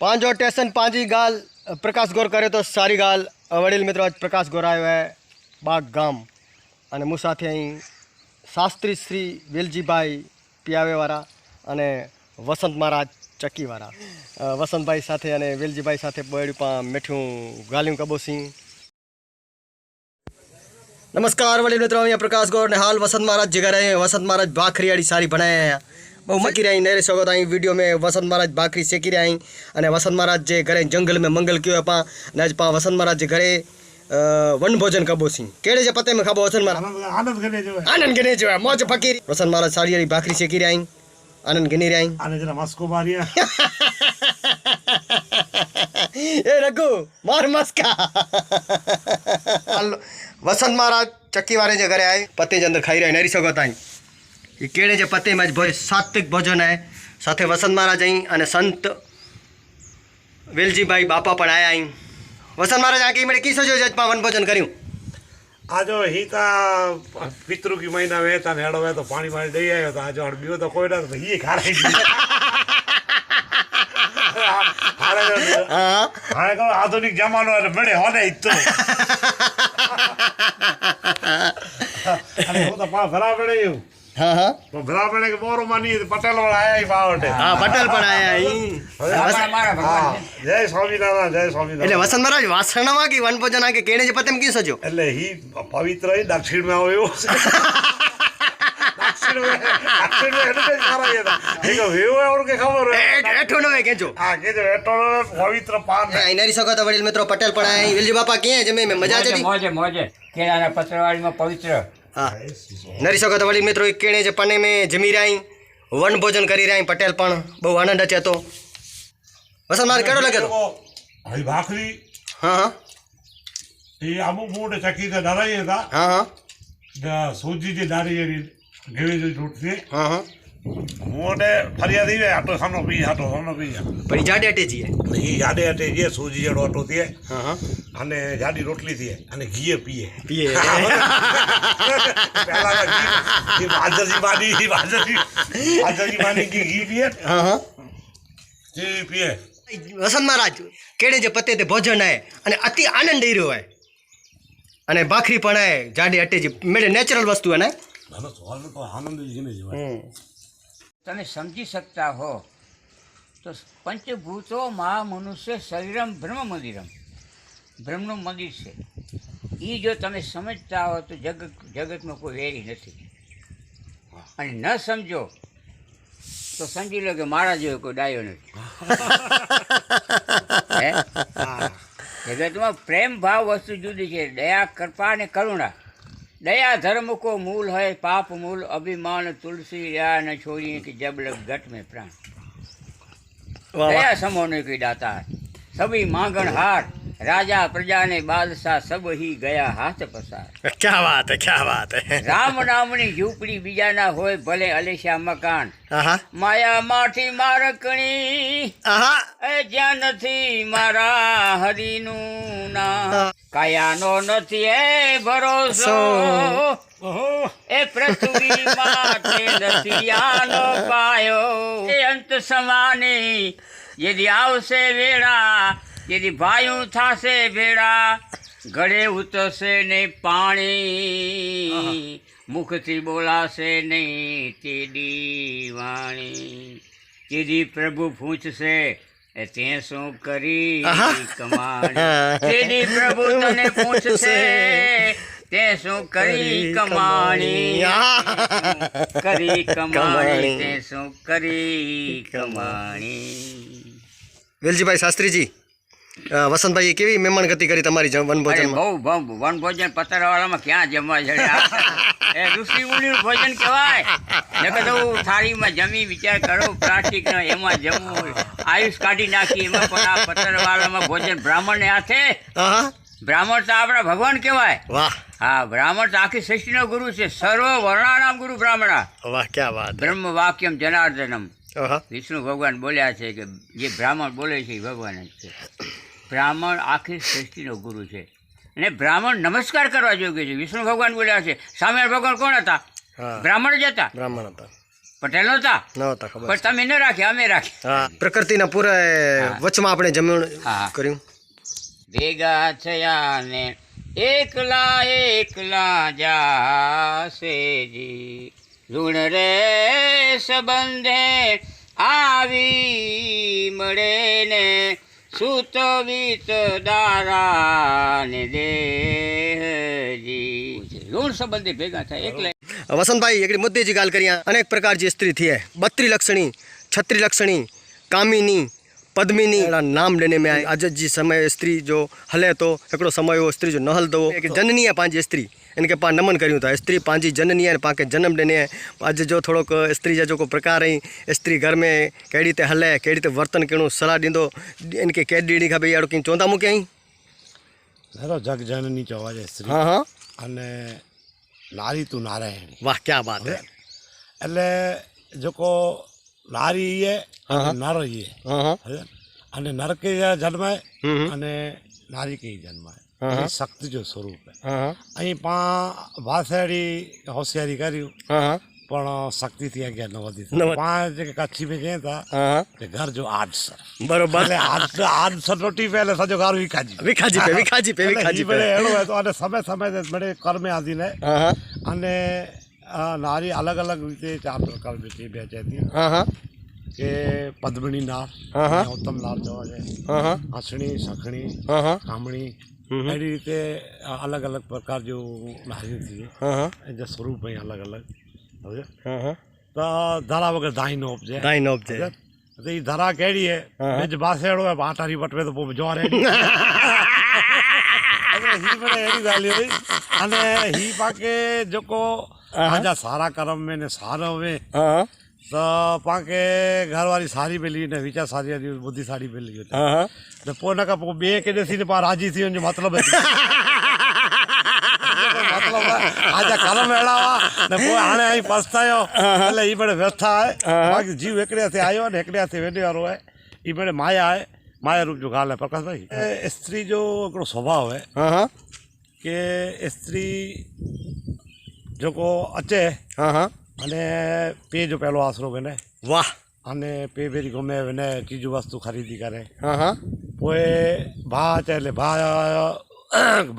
પાંજો station પાંજી ગાल प्रकाश गौर करे तो सारी गाल वडील मित्रों आज प्रकाश गौर आयो है बाग गाम अने मु साथे अहीं शास्त्री श्री वेलजीभाई पियावेवाळा अने वसंत महाराज चक्कीवाळा वसंतभाई साथे अने वेलजीभाई साथे बळ्યું पा मीठું ગાલ્યું કબોસી। नमस्कार वडील मित्रों अहीं प्रकाश गौर ने हाल वसंत महाराज जी घरे वसंत महाराज भाखरीयाड़ी सारी बनाया है बहु मकी रही नहीं सको तो वीडियो में वसंत महाराज भाखरी सेकी रही अने वसंत महाराज जे घरे जंगल में मंगल क्यों पा ने आज पा वसंत महाराज जे घरे वन भोजन कबोसी केड़े जे पते में खाबो वसंत महाराज आनंद गने जो मौज फकीर वसंत महाराज सारी भाखरी सेकी रही आनंद गिनी रही आने जरा मस्को मारिया ए रघु मार मस्का वसंत महाराज चक्की वाले जे घरे आए पते जे अंदर खाई रहे नहीं सको ताई ये केड़े जे पते में भोज सात्विक भोजन है साथे वसंत महाराज आई अने संत वेलजीभाई बापा पण आया आई वसंत महाराज आके मेरे की सोचो जज पा वन भोजन कर्યું आजो हीता पितृ की महीना में ता नेड़ो में तो पानी मारी दई आयो तो आजो बियो तो कोई ना तो ही खा रही हां हां को आधुनिक जमानो है बड़े होने तो अरे वो तो पा भरा बड़े यू हां हां तो भरा बड़े के बोरो मानी पटेल वाला आया ही बावटे हां पटेल पण आया ही हमारा भगवान जय स्वामीनारायण जय स्वामीनारायण એટલે વસંત महाराज વાસણમાં કે વન ભોજન આકે કેણે જે પતે में की सोचो એટલે ही पवित्र ही दक्षिण में આવ્યો दक्षिण में એટલે સારા હતા એક વેવ और के खबर है એઠો નવે કેજો हां के जो एटो पवित्र पान आई नरी सको तो वडील मित्रों पटेल पण आया वेलजी बापा के जमे में मजा जदी मोजे मोजे केळाना पत्रवाळीમાં पवित्र हाँ नरी सको तो वडील मित्रों केणे जे पने में जमी रही वन भोजन करी रही पटेल पण बहु आनंद अचे तो वसंत मारे केड़ो लगे तो हई भाखरी हाँ हाँ ये अमुक मोटे चक्की से डराई था हाँ हाँ सूजी जी डारी गेवी जी टूटती हाँ हाँ मोटे फरिया दी है आटो सानो पी पर जाडे अटे जी है ये जाडे अटे जे सूजी जड़ो आटो थी हाँ हाँ अने जाडी रोटली थी अने घी पीए पिए पहला घी बाजर जी मानी की घी पिए हाँ हाँ जी पिए वसंत महाराज केड़े जे पते ते भोजन है अने अति आनंद दई रह्यो है अने भाखरी पण है जाडे अटे जी मेरे नेचरल वस्तु है ने तो आनंद તમે સમજી શકતા હો તો પંચભૂતોમાં મનુષ્ય શરીરમ બ્રહ્મ મંદિરમ બ્રહ્મનું મંદિર છે એ જો તમે સમજતા હો તો જગતમાં કોઈ વેરી નથી અને ન સમજો તો સમજી લો કે મારા જેવો કોઈ ડાયો નથી જગતમાં પ્રેમ ભાવ વસ્તુ જુદી છે દયા કૃપા અને કરુણા दया धर्म को मूल है पाप मूल अभिमान तुलसी या न छोड़िए कि जब लग घट में प्राण दया समोने की दाता है सभी मांगण हार राजा प्रजा ने बादशाह सब ही गया हाथ पसार क्या बात है राम नामनी झूपड़ी बीजा ना होए भले अलेशा मकान आहा माया माठी मारकणी आहा ए ज्ञान थी मारा हरिनु ना कायानो નથી એ ભરોસો એ પૃથ્વી માથે નથી આનો પાયો એ અંત સમાને यदि आवसे वेड़ा यदि भाइयों थासे भेड़ा गड़े उतरसे ने पानी मुख थी बोला से नहीं तेरी वाणी यदि प्रभु पूछ से ते शू करी कमाणी तेरी प्रभु तने पूछ से ते शू करी कमाणी ते शू करी कमाणी। वेलजी भाई शास्त्री जी वसंत भाई केवी मेहमान गति करी तमारी वन भोजन में बहु वन भोजन पतरवाळाમાં ક્યાં જમવા જડ્યા એ ઋષિ મુનિનું ભોજન કહેવાય નકર તો થાળીમાં જમી વિચાર કરો પ્લાસ્ટિકનો એમાં જમવું આયુષ કાઢી નાખી એમાં પણ આ પતરવાળામાં ભોજન બ્રાહ્મણને હાથે ब्राह्मण तो अपना भगवान कहवाय वाह हाँ ब्राह्मण तो आखी सृष्टि नो गुरु से सर्व वर्णानाम गुरु ब्राह्मणा वाह क्या बात ब्रह्म वाक्यम जनार्दनम विष्णु भगवान बोल्या छे कि जे ब्राह्मण बोले छे भगवान ज छे ब्राह्मण आखी सृष्टि नो गुरु छे अने ब्राह्मण नमस्कार करवा जोगे छे विष्णु भगवान बोल्या छे सामे भगवान कोण हता ब्राह्मण ज हता ब्राह्मण हता પટેલ નહોતા નહોતા ખબર પણ તમે ન રાખ્યા, અમે રાખ્યા. હા પ્રકૃતિના પૂરા વચમાં આપણે જમીન હા. કર્યું. ભેગા થયા ને એકલા એકલા જાસેજી ઋણ રે સંબંધે આવી મળે ને સુત વિત દારા ને દેહજી ઋણ સંબંધે ભેગા થાય એકલા. वसंत भाई एक मुद्दे की गाल करिया अनेक प्रकार की स्त्री थी है 32 लक्षणी 36 लक्षणी कामिनी पद्मिनी नाम लेने में आए. आज जी समय स्त्री जो हले तो एकड़ो समय वो स्त्री जो न हल दो एक जननी है पांच स्त्री इनके पास नमन करूँ था. स्त्री पांची जननी है पाके जन्म देने है. आज जो थोड़ो स्त्री जो को प्रकार रही स्त्री घर में कड़ी ते हले कड़ी ते वर्तन कणु सलाह दींदो इनके कह दी खा भाई अड़ो कहीं चौंधा मूके आई जग जननी चवा जाए स्त्री हाँ हाँ અને નારી તું નારાયણી. वाह क्या बात है. એટલે જોકો નારી એ હા. નર એ हाँ हाँ અને નર કે જન્માય અને નારી કે જન્માય. હા. એ શક્તિ જો સ્વરૂપ હે. हाँ हाँ અહીં ભાષાડી હોશિયારી કર્યું हाँ हाँ પણ શક્તિથી આગળ ન વધી ન વધી. પાંચ જે કચ્છી में ગયા હતા हाँ તે ઘર જો 800 बरोबर એટલે 800 રોટી પહેલે સજો ઘર વિખાજી વિખાજી પે વિખાજી પે વિખાજી પે એનો હોય તો અને સમય સમય બડે કર્મે આદીને हाँ हाँ અને નારી અલગ અલગ રીતે 4 પ્રકાર બેઠી બેચેતી हाँ हाँ કે પદ્મિની નાર હા, હા. ઉત્તમ નાર જોવા જાય हाँ हाँ હસણી સખણી हाँ हाँ કામણી એવી રીતે અલગ અલગ પ્રકાર જો નારી હતી हाँ हाँ એ જે સ્વરૂપ અહીં અલગ અલગ હવે हाँ हाँ તો ધરા વગર દાઈ નો ઉપજે दाई नोब जे તો એ ધરા કેડી હે હા. બેજ બાસેડો હે આટારી વટવે તો બહુ જોર હે ही बड़े एरी गाली हुई अने ही पाके जोको आजा सारा कर्म में ने सारा हुए हाँ तो पाके घर वाली सारी पेली ने विचार सारी बुद्धि सारी पेली होती हाँ हाँ तो पोना का पो बे के देसी ने पा राजी थी उन जो मतलब है मतलब आजा कर्म मेळावा ने पो आने आई पछतायो એટલે ઈ બડે વ્યવસ્થા है बाकी जीव एकड़े से आयो ने एकड़े से वेने वालो है ઈ बड़े माया है माया रूप जो गाल है प्रकाश भाई स्त्री जो एकड़ो स्वभाव है हाँ हाँ કે સ્ત્રી જો કો અચે हाँ हाँ અને પે જો પહેલો આશરો બને वाह અને પે ભેરી ગમે એને ચીજ વસ્તુ ખરીદી કરે हाँ हाँ પોએ ભા છે એટલે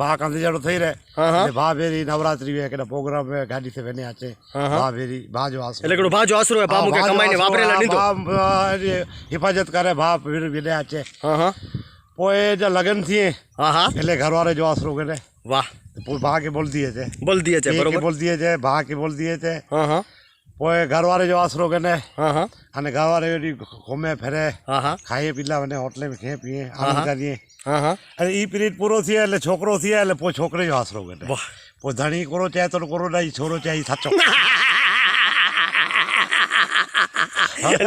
ભા કાંધી જાડો થઈ રહે હા, હા. એટલે ભા ભેરી નવરાત્રી હોય કે પ્રોગ્રામ હોય ગાડી से વેને આચે હા, હા. ભા ભેરી ભા જો આશરો એટલે કડો ભાજો આસરો બા મુકે કમાઈને વાપરેલા દીધો હિફાજત કરે ભા વેને આચે हाँ हाँ પોએ જો લગન થઈએ हाँ हाँ એટલે ઘરવાળે જો આશરો કરે वाह ભા કે બોલ દીએ છે बोल दिए चे के बरोबर बोल दिए थे भा के बोल दिए थे हाँ हाँ पोए घर वाले जो आसरो गने हाँ हाँ अने घर वाले घूमे फिरे हाँ हाँ खाए पीला वने होटल में खे पिए आनंद करिए हाँ हाँ अरे ई पीरियड पूरो थी એટલે છોકરો થી એટલે પો છોકરે જો આસરો ગને वाह પો ધણી કરો ચાહે તો કરો નહીં છોરો ચાહે સાચો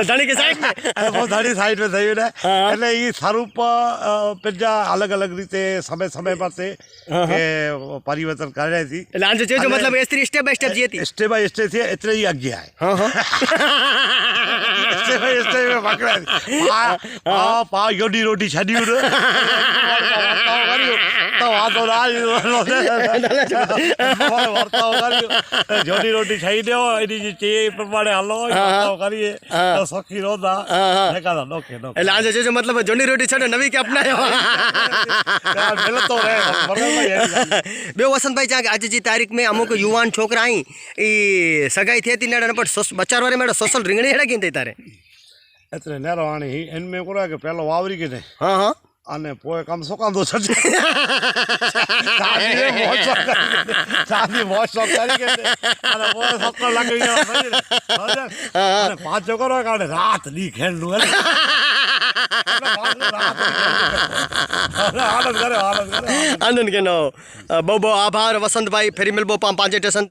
धनी के साइड में અરે બહુ ધણી સાઈડ में થયું ને હા. એટલે ઈ સ્વરૂપ પેજા અલગ અલગ રીતે સમય સમય પર તે કે પરિવર્તન કરે છે એટલે આંજો ચેજો मतलब स्त्री स्टेप बाय स्टेप जीती स्टेप बाय स्टेप थी એટલે ઈ આગ્યા है हाँ हाँ स्टेप बाय स्टेप में पकड़ा पा योडी रोटी छड़ी तो आ तो जोडी रोटी छई दो एनी जे चे प्रमाणे हलो वार्ताओ करिए तो सखी रोदा देखा नोके नोके એટલે આંજો ચેજો मतलब જોની રોટી છડે નવી કે અપનાયો मिलतो रे बराबर બે વસંતભાઈ ચાક આજે જે તારીખ में અમુક યુવાન છોકરા અહીં એ સગાઈ થતી ને પણ બચારવારે મેડો સોશલ રીંગણી હેડા કીન તારે એટલે નેરવાણી એનમે કોરા કે પેલો વાવરી કે ને हाँ हाँ અને પોએ કામ સોકામ દો છડી સાદી મોજ શોખ કરી કે અને પોએ સક્કર લાગી ગયો અને પાંચ કરો કાઢે રાત ની ખેલનું હે આનંદ કરે આનંદ કે નો બહુ બહુ આભાર વસંતભાઈ ફેરી મિલબો પાંચે સ્ટેશન